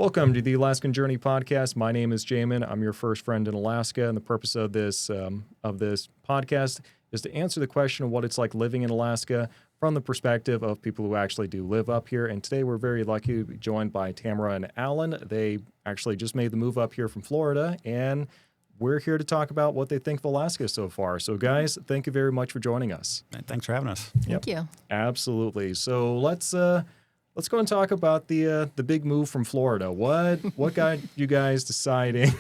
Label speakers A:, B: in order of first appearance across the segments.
A: Welcome to the Alaskan Journey podcast. My name is Jamin. I'm your first friend in Alaska, and the purpose of this podcast is to answer the question of what it's like living in Alaska from the perspective of people who actually do live up here. And today we're very lucky to be joined by Tamara and Allen. They actually just made the move up here from Florida, and we're here to talk about what they think of Alaska so far. So, guys, thank you very much for joining us.
B: Thanks for having us.
C: Thank you.
A: Absolutely. So let's go and talk about the big move from Florida. What got you guys deciding?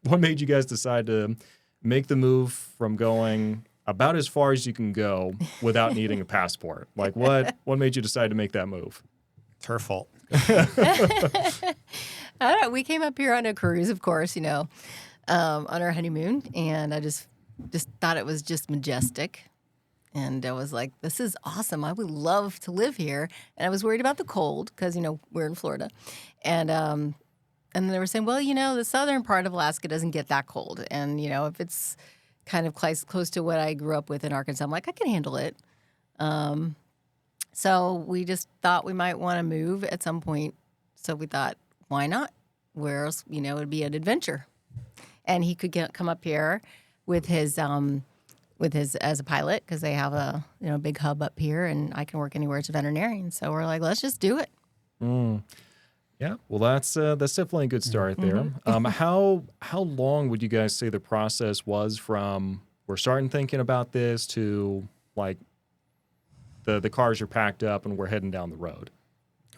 A: What made you guys decide to make the move from going about as far as you can go without needing a passport? Like what made you decide to make that move?
B: It's her fault.
C: I don't know. We came up here on a cruise, of course, on our honeymoon, and I just thought it was just majestic. And I was like, this is awesome. I would love to live here. And I was worried about the cold because, we're in Florida. And then they were saying, well, the southern part of Alaska doesn't get that cold. And, if it's kind of close to what I grew up with in Arkansas, I'm like, I can handle it. So we just thought we might want to move at some point. So we thought, why not? Where else, it would be an adventure. And he could come up here with his as a pilot, because they have a big hub up here, and I can work anywhere as a veterinarian. So we're like, let's just do it.
A: Yeah, well, that's definitely a good start there. How long would you guys say the process was from we're starting thinking about this to like the cars are packed up and we're heading down the road?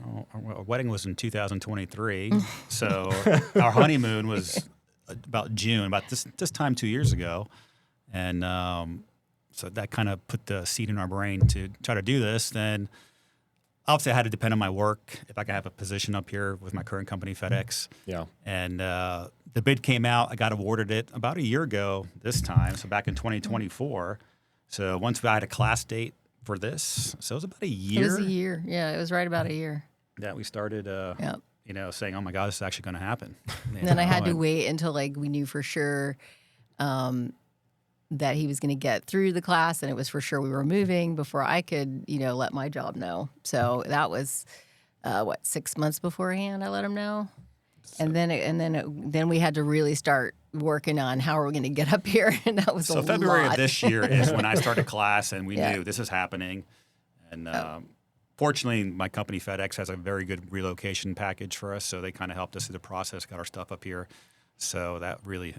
B: Oh, our wedding was in 2023, so our honeymoon was about June, about this time 2 years ago. And so that kind of put the seed in our brain to try to do this. Then obviously I had to depend on my work if I could have a position up here with my current company, FedEx. Yeah. And the bid came out. I got awarded it about a year ago this time, so back in 2024. So once I had a class date for this, so it was about a year.
C: It was a year. Yeah, it was right about a year.
B: That we started saying, oh, my God, this is actually going to happen.
C: And then I had to wait until we knew for sure that he was going to get through the class, and it was for sure we were moving before I could, let my job know. So that was 6 months beforehand I let him know, and then we had to really start working on how are we going to get up here, and that was
B: so February of this year is when I started class, and we knew this is happening, and. Fortunately, my company, FedEx, has a very good relocation package for us, so they kind of helped us through the process, got our stuff up here. So that really,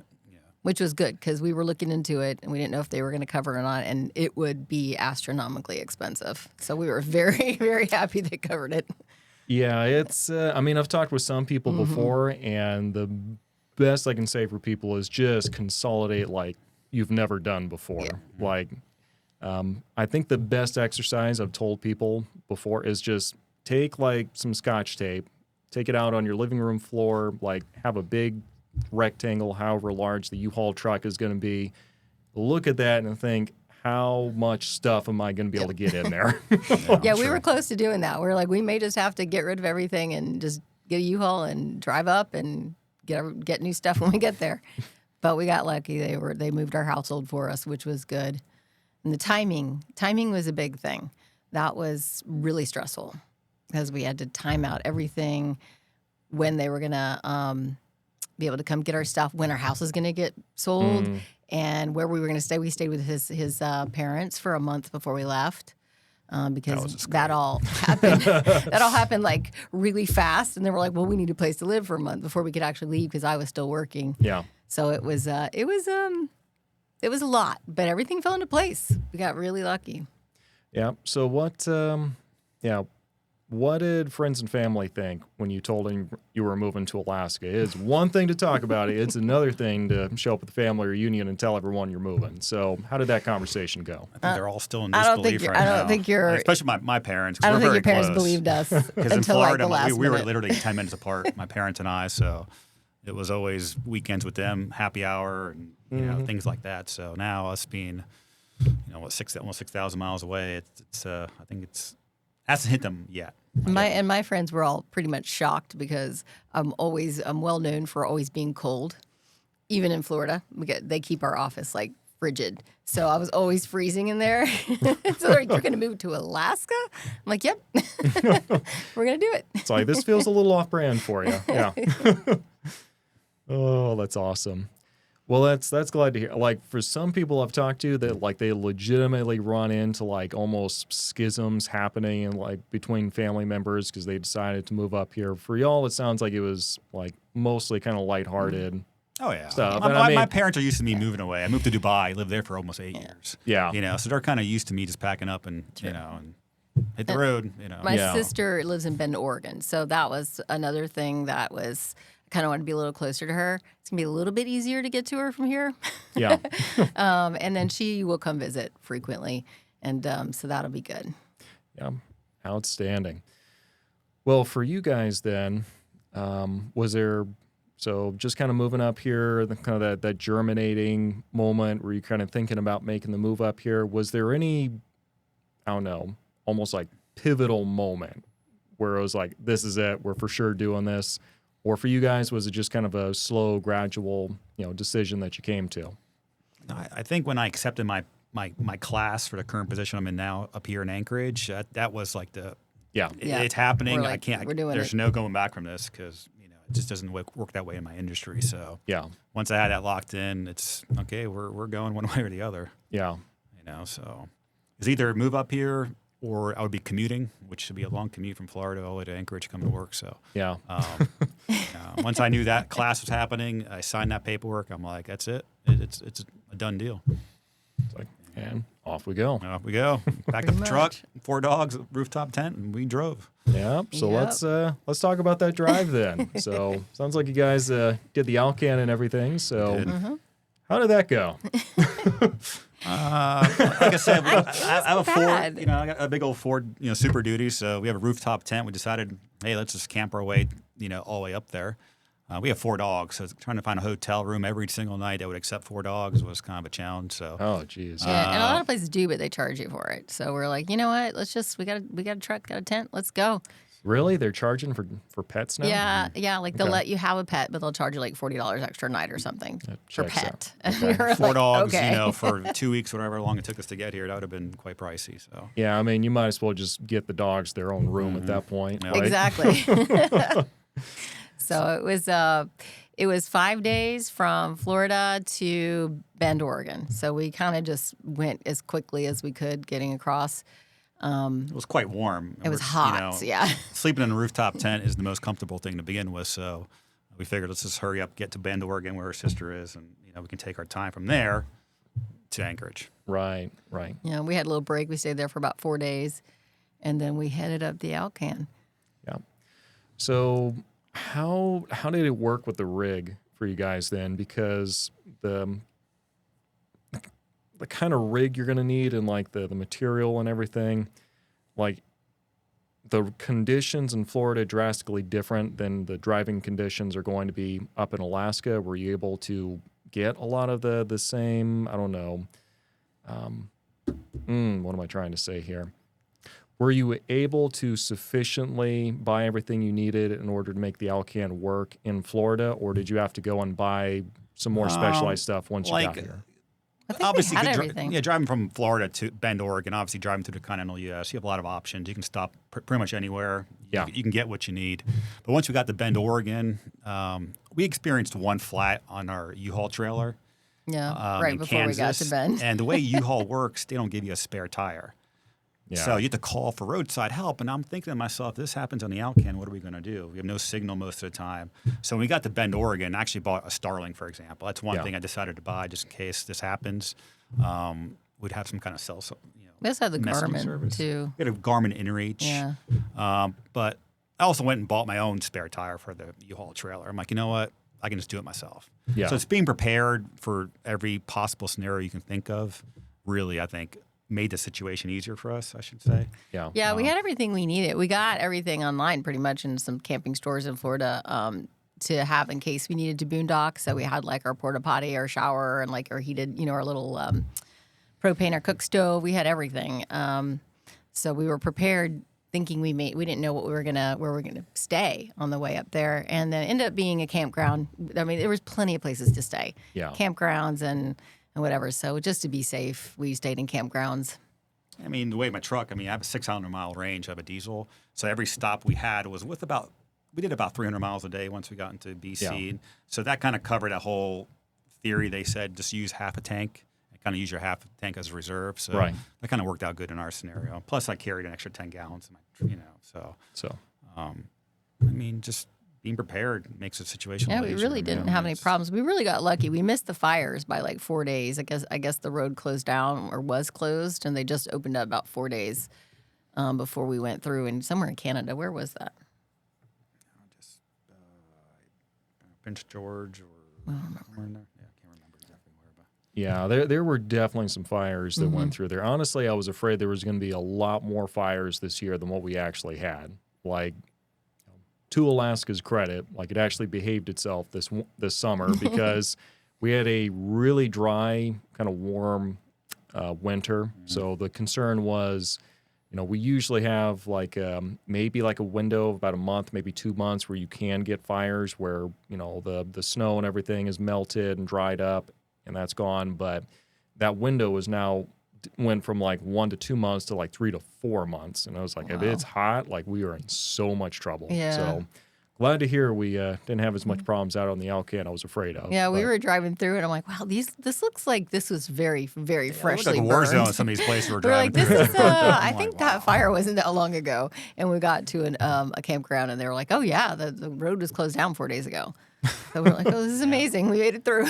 C: Which was good, because we were looking into it, and we didn't know if they were going to cover it or not, and it would be astronomically expensive. So we were very, very happy they covered it.
A: Yeah, it's, I've talked with some people before, and the best I can say for people is just consolidate like you've never done before. Yeah. I think the best exercise I've told people before is just take some Scotch tape, take it out on your living room floor, have a big rectangle, however large the U-Haul truck is going to be. Look at that and think, how much stuff am I going to be able to get in there?
C: We were close to doing that. We're like, we may just have to get rid of everything and just get a U-Haul and drive up and get new stuff when we get there. But we got lucky. They moved our household for us, which was good. And the timing was a big thing. That was really stressful because we had to time out everything, when they were going to be able to come get our stuff, when our house was going to get sold, and where we were going to stay. We stayed with his parents for a month before we left, because that all happened. That all happened really fast, and they were like, "Well, we need a place to live for a month before we could actually leave," because I was still working. Yeah. So it was a lot, but everything fell into place. We got really lucky.
A: Yeah. So what did friends and family think when you told them you were moving to Alaska? It's one thing to talk about it. It's another thing to show up at the family reunion and tell everyone you're moving. So how did that conversation go?
B: I think they're all still in disbelief right now.
C: I don't think you're...
B: Especially my parents.
C: I don't think your parents
B: close.
C: Believed us
B: Because
C: until
B: in Florida,
C: the last
B: we were
C: minute.
B: literally 10 minutes apart, my parents and I, so it was always weekends with them, happy hour, and things like that. So now us being, almost 6,000 miles away, it's I think it's hasn't hit them yet.
C: My friends were all pretty much shocked because I'm well known for always being cold, even in Florida. They keep our office frigid. So I was always freezing in there. So they're like, you're going to move to Alaska? I'm like, yep, we're going to do it.
A: It's like, this feels a little off-brand for you. Yeah. Oh, that's awesome. Well, that's glad to hear. Like, for some people I've talked to that, like, they legitimately run into, like, almost schisms happening in, like, between family members because they decided to move up here. For y'all, it sounds like it was, like, mostly kind of lighthearted.
B: Oh, yeah.
A: Stuff.
B: My parents are used to me moving away. I moved to Dubai, lived there for almost 8 years.
A: Yeah.
B: You know, so they're kind of used to me just packing up and, you know, and hit the road, you know.
C: My
A: Yeah.
C: sister lives in Bend, Oregon. So that was another thing that was kind of wanted to be a little closer to her. It's going to be a little bit easier to get to her from here.
A: Yeah.
C: And then she will come visit frequently. And so that'll be good.
A: Yeah. Outstanding. Well, for you guys then, was there, so just kind of moving up here, the kind of that germinating moment where you're kind of thinking about making the move up here, was there any, I don't know, almost like pivotal moment where it was like, this is it, we're for sure doing this? Or for you guys, was it just kind of a slow, gradual, you know, decision that you came to?
B: I think when I accepted my class for the current position I'm in now up here in Anchorage, that was like
A: Yeah.
B: it's happening.
C: We're like, we're doing
B: there's
C: it.
B: no going back from this because, you know, it just doesn't work that way in my industry. So
A: Yeah.
B: once I had that locked in, it's okay, we're going one way or the other,
A: Yeah.
B: you know. So it's either move up here or I would be commuting, which should be a long commute from Florida all the way to Anchorage to come to work. So
A: Yeah.
B: once I knew that class was happening, I signed that paperwork. I'm like, that's it. It's a done deal.
A: It's like, and off we go.
B: Off we go. Backed up
C: Pretty
B: the truck,
C: much.
B: 4 dogs, rooftop tent, and we drove.
A: Yeah. So
C: Yep.
A: let's talk about that drive then. So sounds like you guys did the Alcan and everything. So
B: did.
A: how did that go?
B: Like I said, I have a
C: bad.
B: Ford, you know, I got a big old Ford, you know, Super Duty. So we have a rooftop tent. We decided, hey, let's just camp our way, you know, all the way up there. We have 4 dogs, so trying to find a hotel room every single night that would accept 4 dogs was kind of a challenge. So
A: Oh, geez.
C: Yeah, and a lot of places do, but they charge you for it. So we're like, you know what? Let's just we got a truck, got a tent. Let's go.
A: Really? They're charging for pets now?
C: Yeah. Like they'll
A: Okay.
C: let you have a pet, but they'll charge you like $40 extra a night or something for
A: checks
C: pet.
A: out.
C: And we were
B: 4
C: like,
B: dogs,
C: okay.
B: you know, for 2 weeks, whatever long it took us to get here, that would have been quite pricey. So
A: Yeah, I mean, you might as well just get the dogs their own room at that point.
B: Yeah.
A: Right?
C: Exactly. So it was 5 days from Florida to Bend, Oregon. So we kind of just went as quickly as we could getting across.
B: it was quite warm.
C: It was
B: We're,
C: hot, yeah.
B: Sleeping in a rooftop tent is the most comfortable thing to begin with. So we figured let's just hurry up, get to Bend, Oregon, where her sister is, and you know we can take our time from there to Anchorage.
A: Right.
C: Yeah, we had a little break. We stayed there for about 4 days, and then we headed up the Alcan.
A: Yeah. So how did it work with the rig for you guys then? Because the kind of rig you're going to need and like the material and everything, like the conditions in Florida drastically different than the driving conditions are going to be up in Alaska. Were you able to get a lot of the same, I don't know, what am I trying to say here? Were you able to sufficiently buy everything you needed in order to make the Alcan work in Florida, or did you have to go and buy some more specialized stuff once you got here?
C: I think we
B: Obviously,
C: had
B: you could
C: everything.
B: driving from Florida to Bend, Oregon, obviously driving through the continental U.S., you have a lot of options. You can stop pretty much anywhere.
A: Yeah.
B: You can get what you need. But once we got to Bend, Oregon, we experienced one flat on our U-Haul trailer.
C: Yeah, right
B: in
C: before we got
B: Kansas.
C: to Bend.
B: And the way U-Haul works, they don't give you a spare tire.
A: Yeah.
B: So you have to call for roadside help. And I'm thinking to myself, if this happens on the Alcan, what are we going to do? We have no signal most of the time. So when we got to Bend, Oregon, I actually bought a Starling, for example. That's one
A: Yeah.
B: thing I decided to buy just in case this happens. We'd have some kind of cell, you know,
C: We also had the
B: messaging
C: Garmin
B: service.
C: too.
B: We had a Garmin InReach.
C: Yeah.
B: But I also went and bought my own spare tire for the U-Haul trailer. I'm like, you know what? I can just do it myself.
A: Yeah.
B: So it's being prepared for every possible scenario you can think of. Really, I think made the situation easier for us, I should say.
A: Yeah.
C: Yeah, we had everything we needed. We got everything online pretty much in some camping stores in Florida to have in case we needed to boondock. So we had like our porta potty, our shower, and like our heated, you know, our little propane, our cook stove. We had everything. So we were prepared, thinking we didn't know where we were gonna stay on the way up there, and then ended up being a campground. I mean, there was plenty of places to stay.
A: Yeah.
C: Campgrounds and and whatever. So just to be safe, we stayed in campgrounds.
B: I mean, the way my truck, I have a 600-mile range. I have a diesel. So every stop we had was we did about 300 miles a day once we got into BC.
A: Yeah.
B: And so that kind of covered that whole theory. They said just use half a tank and kind of use your half a tank as a reserve. So
A: Right.
B: that kind of worked out good in our scenario. Plus, I carried an extra 10 gallons, so.
A: So
B: Just being prepared makes the situation a
C: Yeah,
B: lot
C: we
B: easier.
C: really didn't have any problems. We really got lucky. We missed the fires by like 4 days. I guess the road closed down or was closed, and they just opened up about 4 days before we went through. And somewhere in Canada, where was that?
B: Prince George or somewhere in there. Yeah, I can't remember exactly where. But.
A: yeah, there were definitely some fires that went through there. Honestly, I was afraid there was going to be a lot more fires this year than what we actually had. Like, to Alaska's credit, like it actually behaved itself this summer because we had a really dry, kind of warm winter. So the concern was, we usually have like maybe like a window of about a month, maybe 2 months where you can get fires where, the snow and everything is melted and dried up and that's gone. But that window is now went from like 1 to 2 months to like 3 to 4 months. And I was like, if it's hot, like we are in so much trouble.
C: Yeah.
A: So glad to hear we didn't have as much problems out on the Alcan I was afraid of.
C: Yeah, we
A: But
C: were driving through, and I'm like, wow, this looks like this was very, very
B: It
C: freshly
B: looked like a war
C: burned.
B: zone in some of these places we're
C: We're like,
B: driving
C: this
B: through.
C: is.
B: I'm
C: I
B: like,
C: think
B: wow.
C: that fire wasn't that long ago, and we got to a campground, and they were like, oh yeah, the road was closed down 4 days ago. So we're like, oh, this is amazing. We made it through.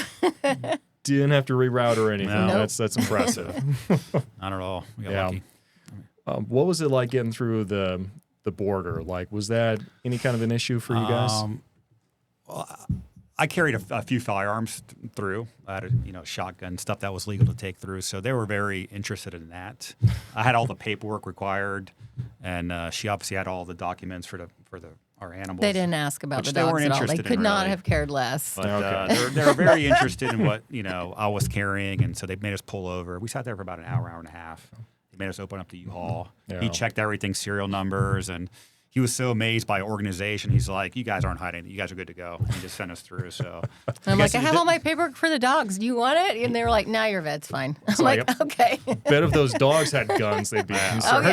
A: didn't have to reroute or anything.
B: No.
A: That's impressive.
B: Not at all. We got
A: Yeah.
B: lucky.
A: What was it like getting through the border? Like, was that any kind of an issue for you guys?
B: I carried a few firearms through. I had a shotgun, stuff that was legal to take through. So they were very interested in that. I had all the paperwork required, and she obviously had all the documents for our animals.
C: They didn't ask about
B: Which
C: the
B: they
C: dogs
B: weren't
C: at all. They
B: interested in,
C: could not
B: really.
C: have cared less.
B: But
A: Okay.
B: they were very interested in what I was carrying, and so they made us pull over. We sat there for about an hour and a half. They made us open up the U-Haul.
A: Yeah.
B: He checked everything, serial numbers, and he was so amazed by organization. He's like, "You guys aren't hiding. You guys are good to go." And he just sent us through. So
C: And I'm like, I have
B: it-
C: all my paperwork for the dogs. Do you want it? And they were like, nah, your vet's fine. I'm
A: like
C: like, okay.
A: Bet if those dogs had guns, they'd be concerned.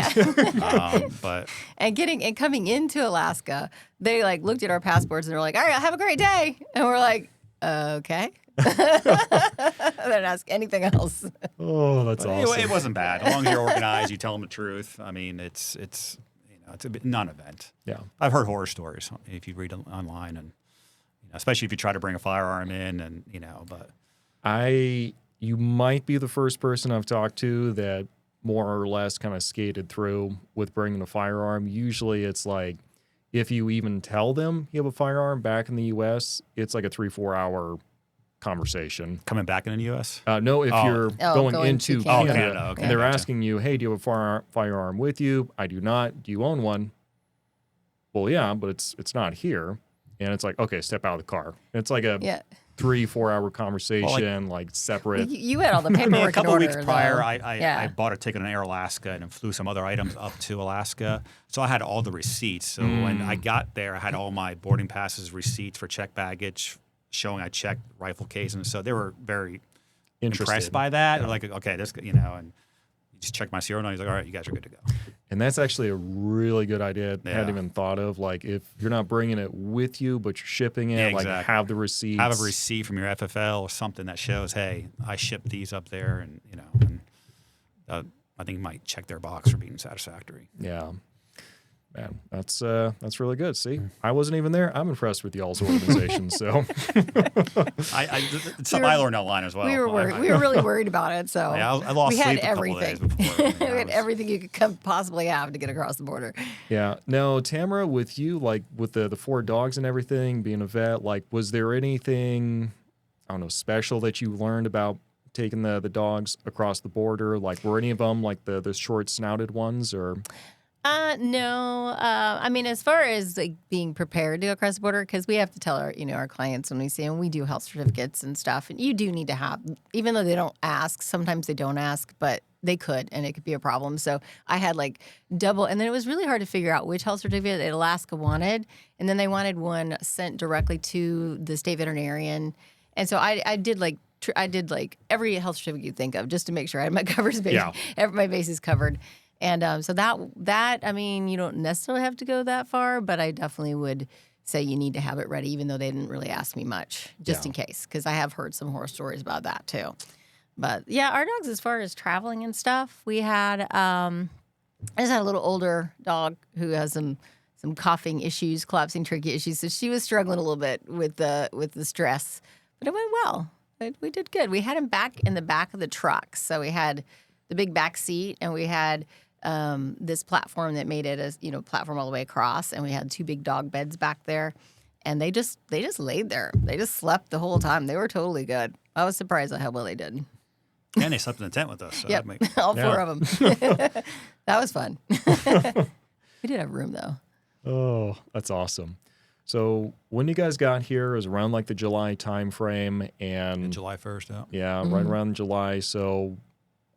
C: Oh yeah.
B: but
C: And coming into Alaska, they like looked at our passports and they're like, all right, have a great day. And we're like, okay. They didn't ask anything else.
A: Oh, that's awesome.
B: it wasn't bad. As long as you're organized, you tell them the truth. I mean, it's a bit non-event.
A: Yeah.
B: I've heard horror stories if you read online, and especially if you try to bring a firearm in, and but.
A: You might be the first person I've talked to that more or less kind of skated through with bringing a firearm. Usually it's like, if you even tell them you have a firearm back in the U.S., it's like a 3-4 hour conversation.
B: Coming back in the U.S.?
A: No, if you're
C: going
A: into
C: to
A: Canada,
C: Canada.
B: Okay,
A: and they're
B: gotcha.
A: asking you, hey, do you have a firearm with you? I do not. Do you own one? Well, yeah, but it's not here. And it's like, okay, step out of the car. It's like a
C: Yeah.
A: 3-4 hour conversation, like separate.
C: You had all the paperwork
B: A couple
C: in order,
B: weeks prior,
C: though.
B: I bought a ticket on Air Alaska and flew some other items up to Alaska. So I had all the receipts. So when I got there, I had all my boarding passes, receipts for checked baggage, showing I checked rifle case. And so they were very
A: Interested.
B: impressed by that. They're like, okay, this, and you just check my serial number. He's like, all right, you guys are good to go.
A: And that's actually a really good idea. I hadn't
B: Yeah.
A: even thought of. Like, if you're not bringing it with you, but you're shipping it,
B: Yeah,
A: like
B: exactly.
A: have the receipts.
B: Have a receipt from your FFL or something that shows, hey, I shipped these up there, and and I think it might check their box for being satisfactory.
A: Yeah. Man, that's really good. See, I wasn't even there. I'm impressed with y'all's organization. So
B: It's something I learned online as well.
C: We were worried. We were really worried about it. So
B: I lost
C: we had
B: sleep a couple of days
C: everything.
B: before.
C: We had everything you could possibly have to get across the border.
A: yeah. No, Tamara, with you, like with the 4 dogs and everything, being a vet, like was there anything, I don't know, special that you learned about taking the dogs across the border? Like were any of them like the short snouted ones or?
C: No. I mean, as far as like being prepared to go across the border, because we have to tell our our clients when we see them, we do health certificates and stuff, and you do need to have, even though they don't ask. Sometimes they don't ask, but they could, and it could be a problem. So I had like double, and then it was really hard to figure out which health certificate that Alaska wanted, and then they wanted one sent directly to the state veterinarian, and so I did like I did like every health certificate you think of just to make sure I had my covers base,
A: Yeah.
C: my bases covered. And so that I mean, you don't necessarily have to go that far, but I definitely would say you need to have it ready, even though they didn't really ask me much, just in case, because I have heard some horror stories about that too. But yeah, our dogs, as far as traveling and stuff, we had I just had a little older dog who has some coughing issues, collapsing trachea issues, so she was struggling a little bit with the stress, but it went well. We did good. We had him back in the back of the truck, so we had the big back seat, and we had this platform that made it a platform all the way across, and we had 2 big dog beds back there, and they just laid there. They just slept the whole time. They were totally good. I was surprised at how well they did.
B: And they slept in the tent with us. So
C: Yep, all 4 of them. That was fun. We did have room though.
A: Oh, that's awesome. So when you guys got here, it was around like the July time frame, and
B: July 1st out.
A: yeah, right around July. So,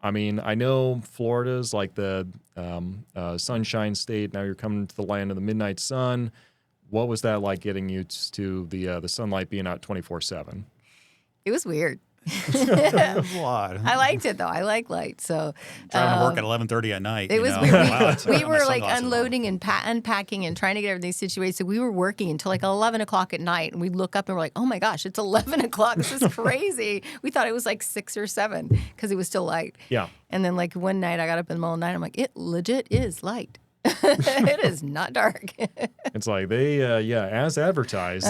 A: I mean, I know Florida's like the sunshine state. Now you're coming to the land of the midnight sun. What was that like getting used to the sunlight being out 24/7?
C: It was weird.
B: It was a lot.
C: I liked it though. I like light. So
B: Driving to work at 11:30 at night.
C: it was
B: know?
C: weird.
B: Wow, it's-
C: We
B: I got my
C: were like
B: sunglasses on.
C: unloading and unpacking and trying to get everything situated. So we were working until like 11 o'clock at night, and we'd look up and we're like, "Oh my gosh, it's 11 o'clock! This is crazy." We thought it was like 6 or 7 because it was still light.
A: Yeah.
C: And then like one night, I got up in the middle of the night. I'm like, "It legit is light. It is not dark."
A: It's like they, as advertised.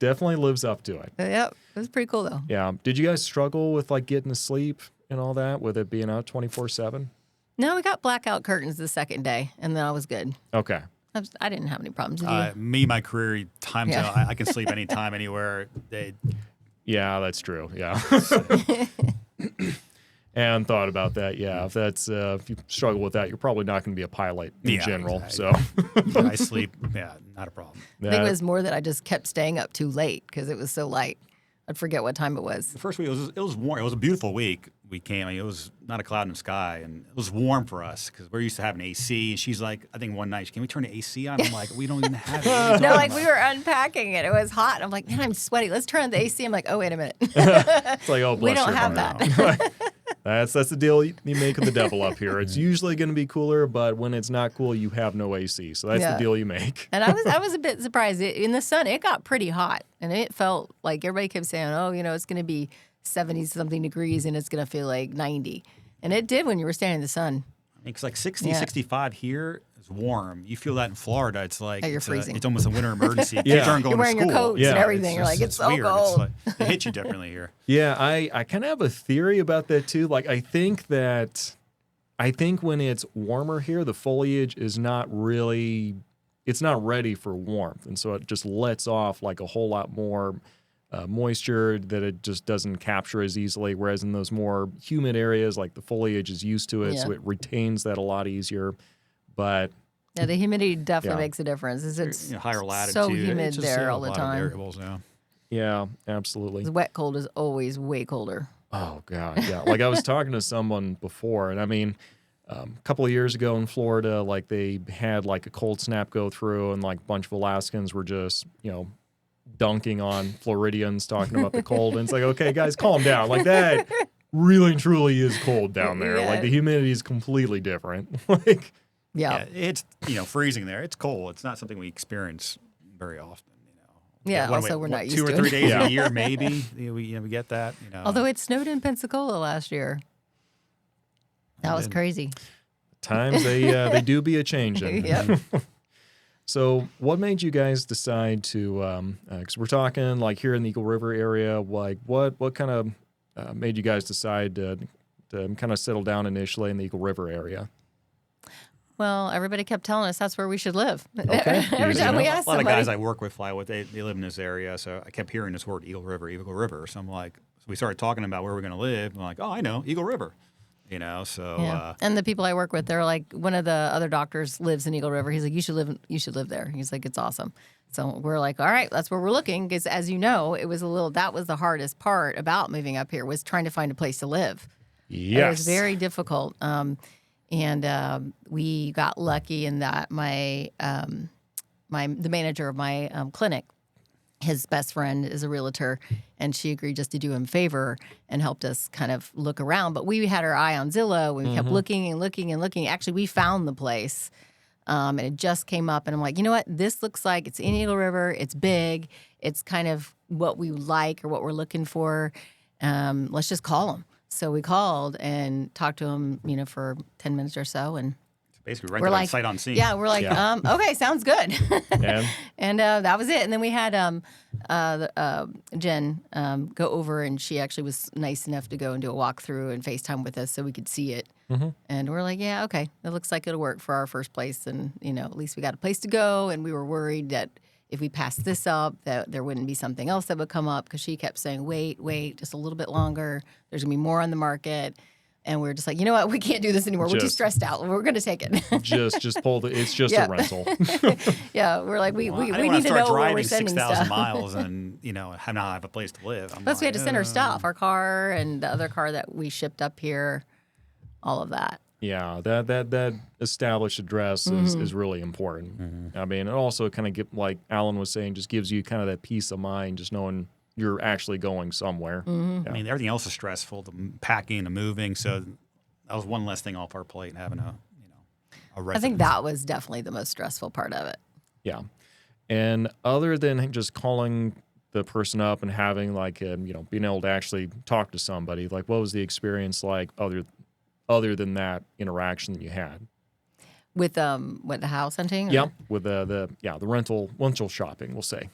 A: Definitely lives up to it.
C: Yep, it was pretty cool though.
A: Yeah. Did you guys struggle with like getting to sleep and all that with it being out 24/7?
C: No, we got blackout curtains the second day, and then I was good.
A: Okay.
C: I didn't have any problems. Did you?
B: Me, my career time
C: Yeah.
B: zone, I can sleep anytime, anywhere.
A: Yeah, that's true. Yeah. And thought about that. Yeah. If you struggle with that, you're probably not going to be a pilot in general.
B: exactly.
A: So
B: I sleep. Yeah, not a problem.
C: I think it was more that I just kept staying up too late because it was so light. I'd forget what time it was.
B: The first week, it was warm. It was a beautiful week. We came. I mean, it was not a cloud in the sky, and it was warm for us because we're used to having AC. And she's like, I think one night, can we turn the AC on? I'm like, we don't even have it. What are you
C: No,
B: talking
C: like
B: about?
C: we were unpacking it. It was hot. I'm like, man, I'm sweaty. Let's turn on the AC. I'm like, oh, wait a minute.
A: it's like, oh, bless
C: We don't
A: your
C: have
A: heart.
C: that.
A: That's the deal you make with the devil up here. It's usually going to be cooler, but when it's not cool, you have no AC. So that's the
C: Yeah.
A: deal you make.
C: And I was a bit surprised. In the sun, it got pretty hot, and it felt like everybody kept saying, "Oh, it's going to be 70-something degrees, and it's going to feel like 90." And it did when you were standing in the sun.
B: It's like 60,
C: Yeah.
B: 65 here is warm. You feel that in Florida. It's like
C: you're freezing.
B: It's almost a winter emergency. Kids
A: Yeah.
B: aren't going
C: You're wearing
B: to
C: your
B: school.
C: coats
A: Yeah.
C: and everything. You're like, it's so
B: weird.
C: cold.
B: It's like, it hits you differently here.
A: Yeah, I kind of have a theory about that too. Like, I think when it's warmer here, the foliage is not ready for warmth. And so it just lets off like a whole lot more moisture that it just doesn't capture as easily. Whereas in those more humid areas, like the foliage is used to it, so
C: Yeah.
A: it retains that a lot easier. But
C: Yeah, the humidity definitely
A: Yeah.
C: makes a difference. It's
B: Higher latitude.
C: so
B: It's
C: humid
B: just,
C: there
B: a
C: all the
B: lot of
C: time.
B: variables, yeah.
A: yeah, absolutely.
C: The wet cold is always way colder.
A: Oh God, yeah. Like I was talking to someone before, and I mean, a couple of years ago in Florida, like they had like a cold snap go through, and like a bunch of Alaskans were just, dunking on Floridians talking about the cold. And it's like, okay, guys, calm down. Like that really truly is cold down there.
C: Yeah.
A: Like the humidity is completely different. Like,
C: Yeah.
B: Yeah, it's freezing there. It's cold. It's not something we experience very often.
C: Yeah,
B: What,
C: also we're not used
B: 2 or
C: to
B: 3
C: it.
B: days
A: Yeah.
B: a year, maybe. We get that.
C: Although it snowed in Pensacola last year. That was crazy.
A: times they do be a changing.
C: Yep.
A: So what made you guys decide to, because we're talking like here in the Eagle River area, like what kind of made you guys decide to kind of settle down initially in the Eagle River area?
C: Well, everybody kept telling us that's where we should live.
A: Okay.
C: Every
A: Easy
C: time we
A: enough.
C: asked
B: A lot of
C: somebody.
B: guys I work with fly with, they live in this area, so I kept hearing this word Eagle River. So I'm like, so we started talking about where we're going to live. I'm like, oh, I know, Eagle River. So
C: Yeah. And the people I work with, they're like, one of the other doctors lives in Eagle River. He's like, you should live there. He's like, it's awesome. So we're like, all right, that's where we're looking. Because as you know, that was the hardest part about moving up here was trying to find a place to live.
A: Yes.
C: It was very difficult. And we got lucky in that the manager of my clinic, his best friend is a realtor, and she agreed just to do him a favor and helped us kind of look around. But we had our eye on Zillow. We kept looking and looking and looking. Actually, we found the place, and it just came up. And I'm like, you know what? This looks like it's in Eagle River. It's big. It's kind of what we like or what we're looking for. Let's just call him. So we called and talked to him, for 10 minutes or so, and
B: Basically, right
C: we're
B: there,
C: like,
B: sight on scene.
C: yeah, we're like, okay, sounds good.
A: And
C: And that was it. And then we had Jen go over, and she actually was nice enough to go and do a walkthrough and FaceTime with us so we could see it. And we're like, yeah, okay, it looks like it'll work for our first place. And, at least we got a place to go. And we were worried that if we passed this up, that there wouldn't be something else that would come up, because she kept saying, wait, just a little bit longer. There's going to be more on the market. And we're just like, you know what? We can't do this anymore. We're too stressed out. We're going to take it.
A: just pull it's just
C: Yeah.
A: a rental.
C: Yeah, we're like, we
B: I
C: need
B: didn't want
C: to
B: to start
C: know where we're
B: driving
C: sending
B: 6,000
C: stuff.
B: miles and not have a place to live.
C: Plus, we had to send our stuff, our car and the other car that we shipped up here, all of that.
A: Yeah, that established address is really important. I mean, it also kind of like Alan was saying, just gives you kind of that peace of mind, just knowing you're actually going somewhere.
B: I mean, everything else is stressful, the packing, the moving. So that was one less thing off our plate, having a residence.
C: I think that was definitely the most stressful part of it.
A: Yeah, and other than just calling the person up and having like being able to actually talk to somebody, like what was the experience like other than that interaction that you had
C: with the house hunting?
A: Yeah, with the rental shopping, we'll say.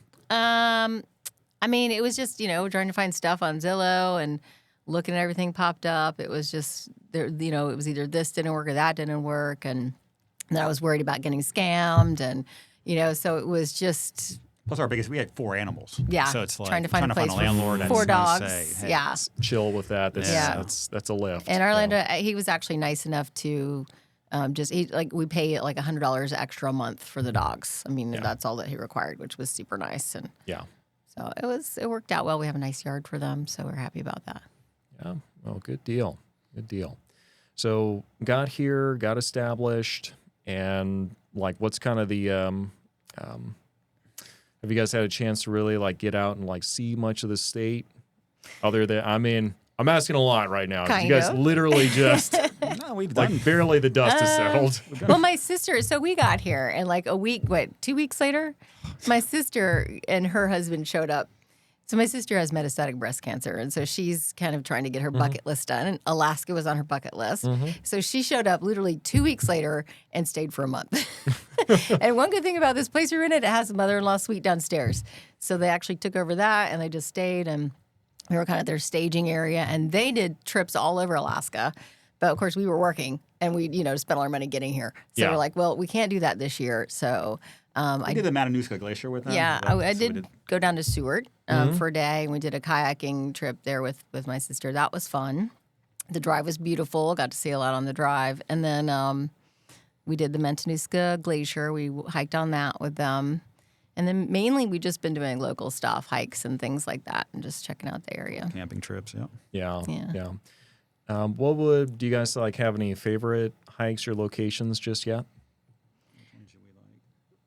C: I mean, it was just trying to find stuff on Zillow and looking at everything popped up. It was just there. It was either this didn't work or that didn't work, and then I was worried about getting scammed, and so it was just.
B: Plus, we had 4 animals.
C: Yeah,
B: so it's like
C: trying to find a place
B: a landlord
C: for 4 dogs.
B: Say, hey,
C: Yeah,
A: chill with that. That's a lift.
C: and Orlando, he was actually nice enough to we pay like $100 extra a month for the dogs. I mean, that's all that he required, which was super nice, and so it worked out well. We have a nice yard for them, so we're happy about that.
A: Yeah, well, good deal. So got here, got established, and like, what's kind of the have you guys had a chance to really like get out and like see much of the state? Other than, I mean, I'm asking a lot right now. You guys literally just
B: no, we've
A: like
B: done.
A: barely the dust has settled.
C: Well, my sister, so we got here, and like 2 weeks later, my sister and her husband showed up. So my sister has metastatic breast cancer, and so she's kind of trying to get her bucket list done. And Alaska was on her bucket list. So she showed up literally 2 weeks later and stayed for a month. And one good thing about this place we're in, it has a mother-in-law suite downstairs. So they actually took over that, and they just stayed, and we were kind of their staging area. And they did trips all over Alaska. But of course, we were working, and we spent all our money getting here. So we're like, well, we can't do that this year. So
B: I did the Matanuska Glacier with them.
C: yeah, I did go down to Seward for a day, and we did a kayaking trip there with my sister. That was fun. The drive was beautiful. Got to see a lot on the drive. And then we did the Matanuska Glacier. We hiked on that with them. And then mainly we just been doing local stuff, hikes and things like that, and just checking out the area.
B: Camping trips,
A: Yeah. Do you guys like have any favorite hikes or locations just yet?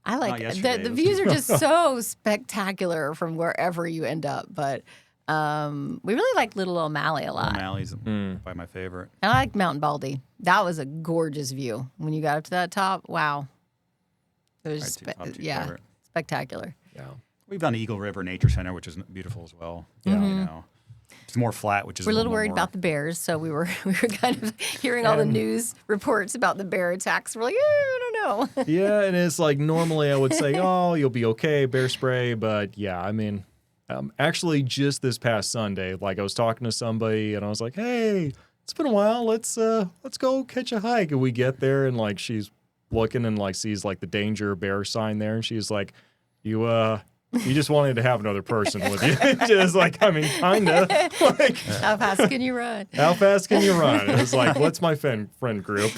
C: I like
B: Not yesterday,
C: the
B: it
C: views are just so spectacular from wherever you end up. But we really like Little O'Malley a lot.
B: O'Malley's probably my favorite.
C: And I like Mountain Baldy. That was a gorgeous view when you got up to that top. Wow, it was
B: Favorite.
C: spectacular.
A: Yeah.
B: We've done Eagle River Nature Center, which is beautiful as well. It's more flat, which is
C: We're a little
B: more
C: worried about the bears, so we were kind of hearing all the news reports about the bear attacks. We're like, I don't know.
A: Yeah, and it's like normally I would say, oh, you'll be okay, bear spray, but yeah, I mean, actually just this past Sunday, like I was talking to somebody and I was like, hey, it's been a while, let's go catch a hike, and we get there and like she's looking and like sees like the danger bear sign there, and she's like, you just wanted to have another person with you. Just like, I mean, kinda. Like,
C: How fast can you run?
A: How fast can you run? It was like, what's my friend group?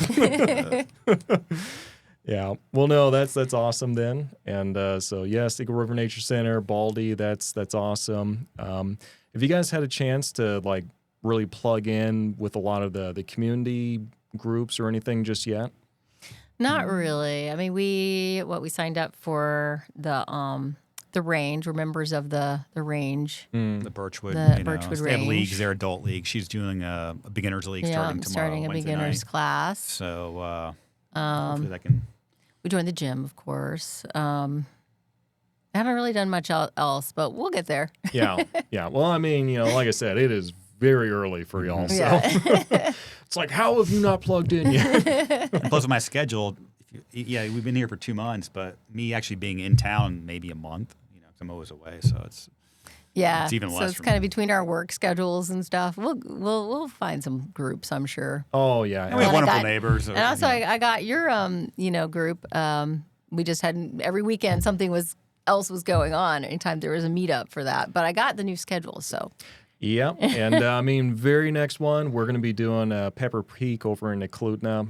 A: Yeah. Well, no, that's awesome then. And so yes, Eagle River Nature Center, Baldy, that's awesome. Have you guys had a chance to like really plug in with a lot of the community groups or anything just yet?
C: Not really. I mean, we signed up for the the range. We're members of the range.
B: The Birchwood.
C: The
B: you know,
C: Birchwood
B: they have
C: Range.
B: leagues. They're adult leagues. She's doing a beginner's league starting tomorrow.
C: Starting a
B: Wednesday
C: beginner's
B: night.
C: class.
B: So hopefully that can.
C: We joined the gym, of course. I haven't really done much else, but we'll get there.
A: Yeah. Well, I mean, like I said, it is very early for y'all. So
C: Yeah.
A: it's like, how have you not plugged in yet?
B: And plus, with my schedule, we've been here for 2 months, but me actually being in town maybe a month. 'Cause I'm always away, so it's even less.
C: So it's
B: for
C: kind of
B: me.
C: between our work schedules and stuff. We'll find some groups, I'm sure.
A: Oh, yeah.
B: And we have
C: And I
B: wonderful
C: got-
B: neighbors.
C: And also, I got your group. We just had every weekend something else was going on. Anytime there was a meetup for that, but I got the new schedule, so.
A: Yeah, and I mean, very next one, we're going to be doing Pepper Peak over in Eklutna.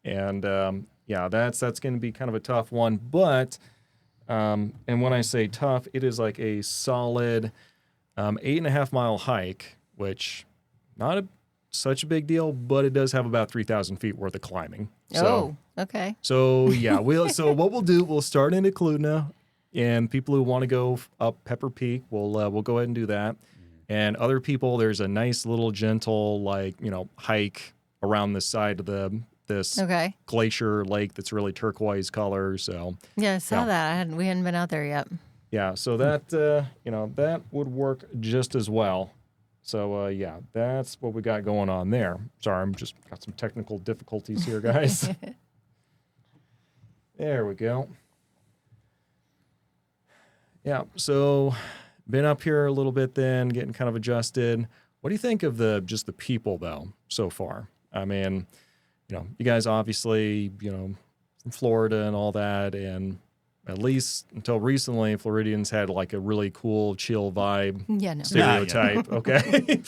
A: And that's going to be kind of a tough one. But, and when I say tough, it is like a solid 8.5 mile hike, which not such a big deal, but it does have about 3,000 feet worth of climbing. So,
C: Okay.
A: So yeah, what we'll do, we'll start in Eklutna, and people who want to go up Pepper Peak, we'll go ahead and do that. And other people, there's a nice little gentle hike around the side of this
C: Okay.
A: glacier lake that's really turquoise color. So
C: Yeah, I saw
A: Yeah.
C: that. We hadn't been out there yet.
A: yeah, so that that would work just as well. So that's what we got going on there. Sorry, I'm just got some technical difficulties here, guys. There we go. Yeah, so been up here a little bit then, getting kind of adjusted. What do you think of just the people though so far? I mean, you guys obviously, from Florida and all that, and at least until recently, Floridians had like a really cool, chill vibe
C: Yeah, no.
A: stereotype. Okay.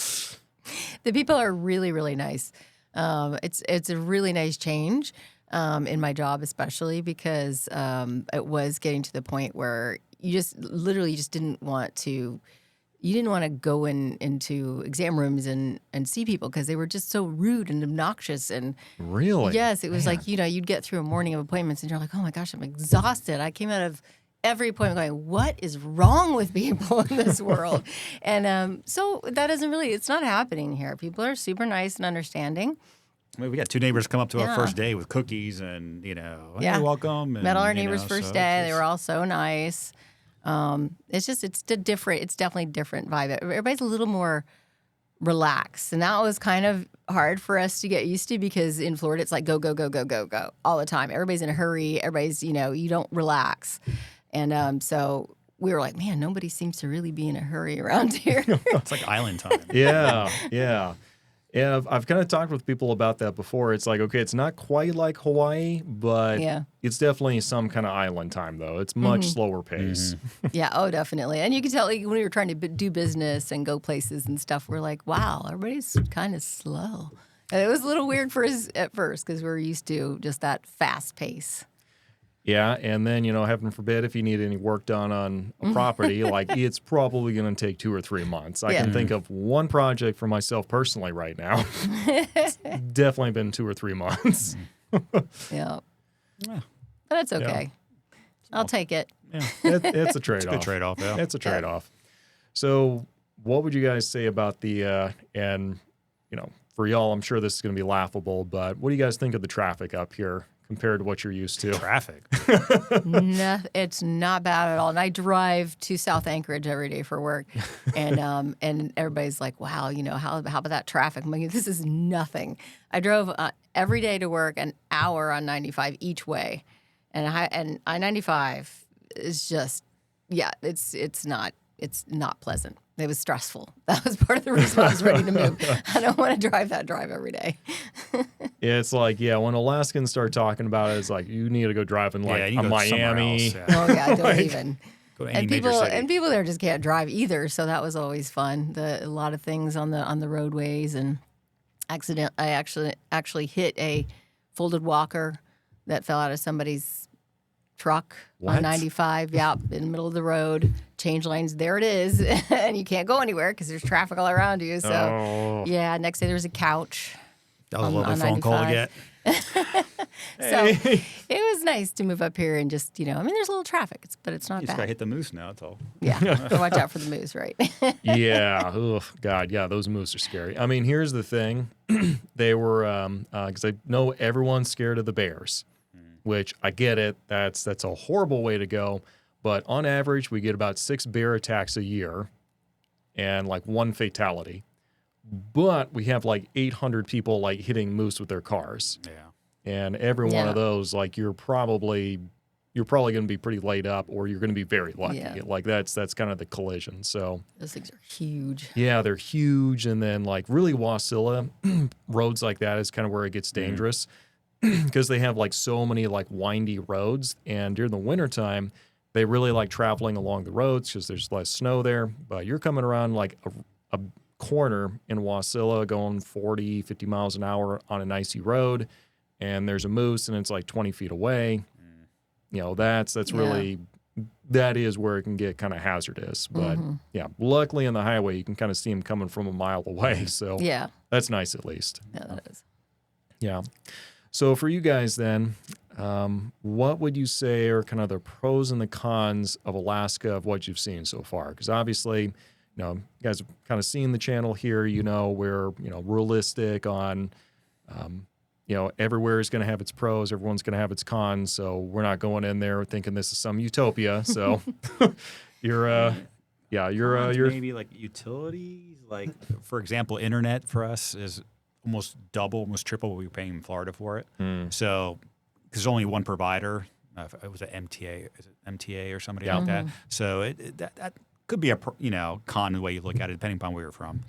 C: The people are really, really nice. It's a really nice change in my job, especially because it was getting to the point where you just didn't want to. You didn't want to go into exam rooms and see people because they were just so rude and obnoxious. And
A: Really?
C: yes, it was like, you'd get through a morning of appointments and you're like, oh my gosh, I'm exhausted. I came out of every appointment going, what is wrong with people in this world? And so that it's not happening here. People are super nice and understanding.
B: I mean, we got 2 neighbors come up to our
C: Yeah.
B: first day with cookies and, hey,
C: Yeah.
B: welcome. And,
C: Met all our neighbors first
B: so
C: day.
B: it's
C: They were all so nice. It's definitely different vibe. Everybody's a little more relaxed. And that was kind of hard for us to get used to because in Florida, it's like go, go, go, go, go, go all the time. Everybody's in a hurry. Everybody's, you don't relax. And so we were like, man, nobody seems to really be in a hurry around here.
B: It's like island time.
A: Yeah. Yeah, I've kind of talked with people about that before. It's like, okay, it's not quite like Hawaii, but
C: Yeah.
A: it's definitely some kind of island time, though. It's much slower pace.
C: Yeah, oh, definitely. And you can tell when we were trying to do business and go places and stuff, we're like, wow, everybody's kind of slow. And it was a little weird for us at first because we were used to just that fast pace.
A: Yeah, and then, heaven forbid, if you need any work done on a property, like it's probably going to take 2 or 3 months. I
C: Yeah.
A: can think of one project for myself personally right now. It's definitely been 2 or 3 months.
C: Yeah.
B: Yeah.
C: But it's okay. I'll take it.
B: Yeah.
A: It's a trade-off.
B: It's a good trade-off, yeah.
A: It's a trade-off. So what would you guys say about and, for y'all, I'm sure this is going to be laughable, but what do you guys think of the traffic up here compared to what you're used to?
B: Traffic.
C: No, it's not bad at all. And I drive to South Anchorage every day for work, and everybody's like, "Wow, how about that traffic?" I'm like, "This is nothing." I drove every day to work an hour on 95 each way, and I-95 is just, it's not pleasant. It was stressful. That was part of the reason I was ready to move. I don't want to drive that drive every day.
A: It's like, when Alaskans start talking about it, it's like, you need to go driving like
B: you
A: a
B: go somewhere
A: Miami.
B: else, yeah.
C: Oh yeah, don't even.
B: Go to any
C: And
B: major city.
C: people there just can't drive either, so that was always fun. A lot of things on the roadways, and I actually hit a folded walker that fell out of somebody's truck
A: What?
C: on 95. Yeah, in the middle of the road, change lanes. There it is, and you can't go anywhere because there's traffic all around you. So
A: Oh.
C: yeah, next day there was a couch.
B: That was a
C: on
B: lovely phone call to
C: 95.
B: get.
C: So it was nice to move up here and just, I mean, there's a little traffic, but it's not
B: You just got to
C: bad.
B: hit the moose now. That's all.
C: Yeah, so watch out for the moose, right?
A: Yeah. Oh, God. Yeah, those moose are scary. I mean, here's the thing. They were, because I know everyone's scared of the bears, which I get it. That's a horrible way to go. But on average, we get about 6 bear attacks a year and like 1 fatality. But we have like 800 people like hitting moose with their cars.
B: Yeah.
A: And every one of those, like you're probably going to be pretty laid up, or you're going to be very lucky.
C: Yeah.
A: Like that's kind of the collision. So
C: Those things are huge.
A: yeah, they're huge. And then like really Wasilla roads like that is kind of where it gets dangerous because they have like so many like windy roads. And during the wintertime, they really like traveling along the roads because there's less snow there. But you're coming around like a corner in Wasilla going 40, 50 miles an hour on an icy road, and there's a moose and it's like 20 feet away. That's really, that is where it can get kind of hazardous. But yeah, luckily on the highway, you can kind of see them coming from a mile away. So
C: Yeah.
A: that's nice at least.
C: Yeah, that is.
A: Yeah. So for you guys then, what would you say are kind of the pros and the cons of Alaska of what you've seen so far? Because obviously, you guys have kind of seen the channel here, we're, realistic on, everywhere is going to have its pros, everyone's going to have its cons. So we're not going in there thinking this is some utopia. So you're
B: maybe like utilities, like for example, internet for us is almost double, almost triple what we were paying in Florida for it. So because there's only one provider, it was an MTA or somebody like that. So that could be a con the way you look at it, depending upon where you're from.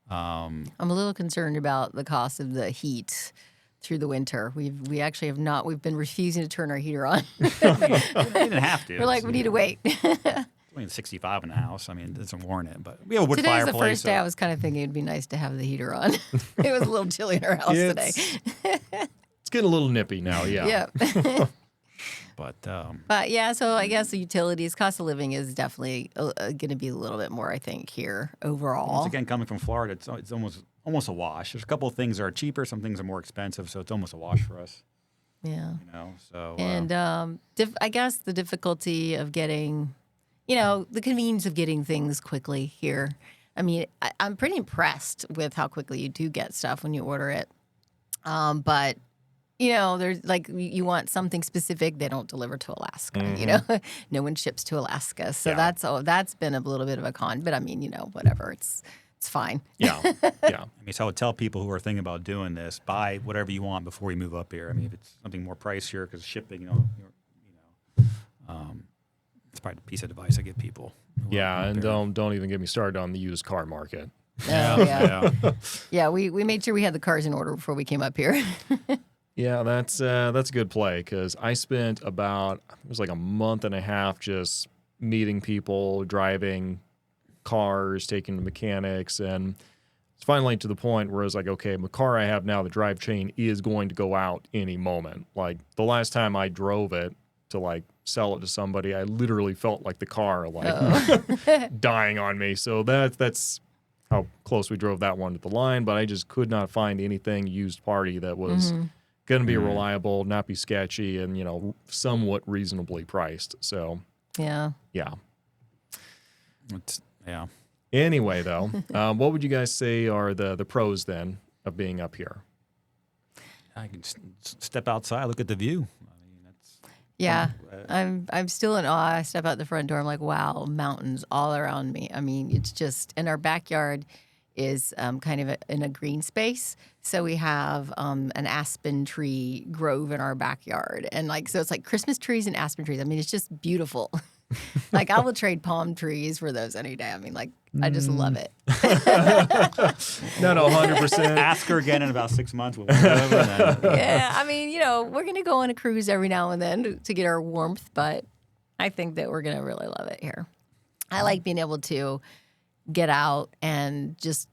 C: I'm a little concerned about the cost of the heat through the winter. We actually have not. We've been refusing to turn our heater on.
B: We didn't have to.
C: We're like, we need to wait.
B: It's only 65 in the house. I mean, it doesn't warrant it. But we have a wood
C: Today's
B: fireplace.
C: the first day I was kind of thinking it'd be nice to have the heater on. It was a little chilly in our house today.
A: It's getting a little nippy now. Yeah.
C: Yeah.
B: But
C: yeah, so I guess the utilities, cost of living is definitely going to be a little bit more, I think, here overall.
B: once again, coming from Florida, it's almost a wash. There's a couple of things that are cheaper, some things are more expensive, so it's almost a wash for us.
C: Yeah.
B: So
C: And I guess the difficulty of getting, the convenience of getting things quickly here. I mean, I'm pretty impressed with how quickly you do get stuff when you order it. But there's like you want something specific, they don't deliver to Alaska. No one ships to Alaska, so that's been a little bit of a con. But I mean, whatever, it's fine.
A: Yeah.
B: I mean, so I would tell people who are thinking about doing this, buy whatever you want before you move up here. I mean, if it's something more pricier because shipping, it's probably a piece of advice I give people.
A: Yeah, and don't even get me started on the used car market.
C: Yeah, we made sure we had the cars in order before we came up here.
A: Yeah, that's a good play because I spent it was like a month and a half just meeting people, driving cars, taking to mechanics, and it's finally to the point where I was like, okay, the car I have now, the drive chain is going to go out any moment. Like the last time I drove it to like sell it to somebody, I literally felt like the car like dying on me. So that's how close we drove that one to the line, but I just could not find anything used party that was going to be reliable, not be sketchy, and somewhat reasonably priced. So
C: Yeah.
A: Anyway, though, what would you guys say are the pros then of being up here?
B: I can step outside, look at the view. I mean, that's
C: Yeah, I'm still in awe. I step out the front door. I'm like, wow, mountains all around me. I mean, it's just, and our backyard is kind of in a green space. So we have an aspen tree grove in our backyard. And so it's like Christmas trees and aspen trees. I mean, it's just beautiful. Like I will trade palm trees for those any day. I mean, I just love it.
A: No, 100%.
B: Ask her again in about 6 months. We'll move over and then.
C: Yeah, I mean, we're going to go on a cruise every now and then to get our warmth, but I think that we're going to really love it here. I like being able to get out and just,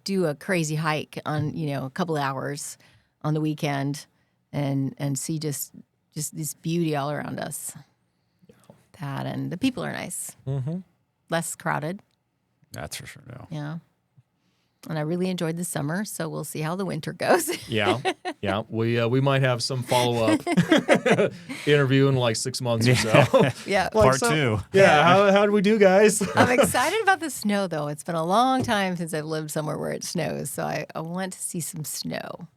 C: do a crazy hike on, a couple of hours on the weekend and see just this beauty all around us. That, and the people are nice. Less crowded.
B: That's for sure. No.
C: Yeah. And I really enjoyed the summer, so we'll see how the winter goes.
A: Yeah. We might have some follow up interview in like 6 months or so.
C: Yeah.
B: Part two.
A: Yeah. How do we do, guys?
C: I'm excited about the snow, though. It's been a long time since I've lived somewhere where it snows, so I want to see some snow.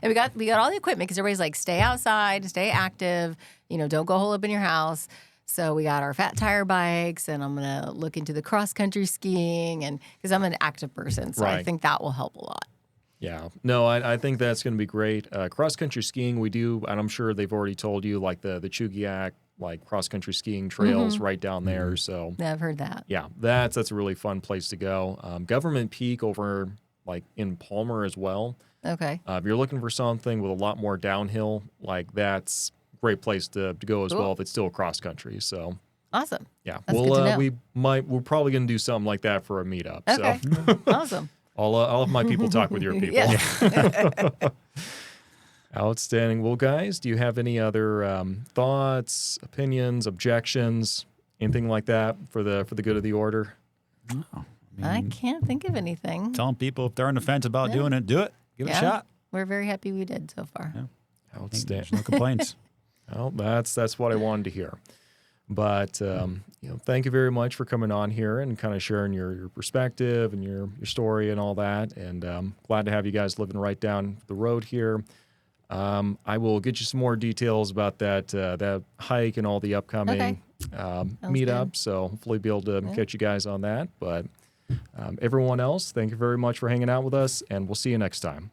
C: And we got all the equipment because everybody's like, stay outside, stay active, don't go hole up in your house. So we got our fat tire bikes, and I'm gonna look into the cross country skiing, and because I'm an active person, so I
A: Right.
C: think that will help a lot.
A: Yeah. No, I think that's going to be great. Cross country skiing, we do, and I'm sure they've already told you, like the Chugiak, like cross country skiing trails right down there. So
C: Yeah, I've heard that.
A: yeah, that's a really fun place to go. Government Peak over like in Palmer as well.
C: Okay.
A: If you're looking for something with a lot more downhill, like that's a great place to go as
C: Cool.
A: well if it's still cross country. So
C: Awesome.
A: yeah,
C: That's good to know.
A: we're probably going to do something like that for a meetup.
C: Okay.
A: So
C: Awesome.
A: I'll have my people talk with your people.
C: Yeah.
A: Outstanding. Well, guys, do you have any other thoughts, opinions, objections, anything like that for the good of the order?
C: I can't think of anything.
B: Telling people if they're on the fence about doing it, do it. Give it a
C: Yeah.
B: shot.
C: We're very happy we did so far.
B: Yeah.
A: Outstanding.
B: There's no complaints.
A: Well, that's what I wanted to hear. But thank you very much for coming on here and kind of sharing your perspective and your story and all that. And glad to have you guys living right down the road here. I will get you some more details about that hike and all the upcoming meetup.
C: good.
A: So hopefully be able to catch you guys on that. But everyone else, thank you very much for hanging out with us, and we'll see you next time.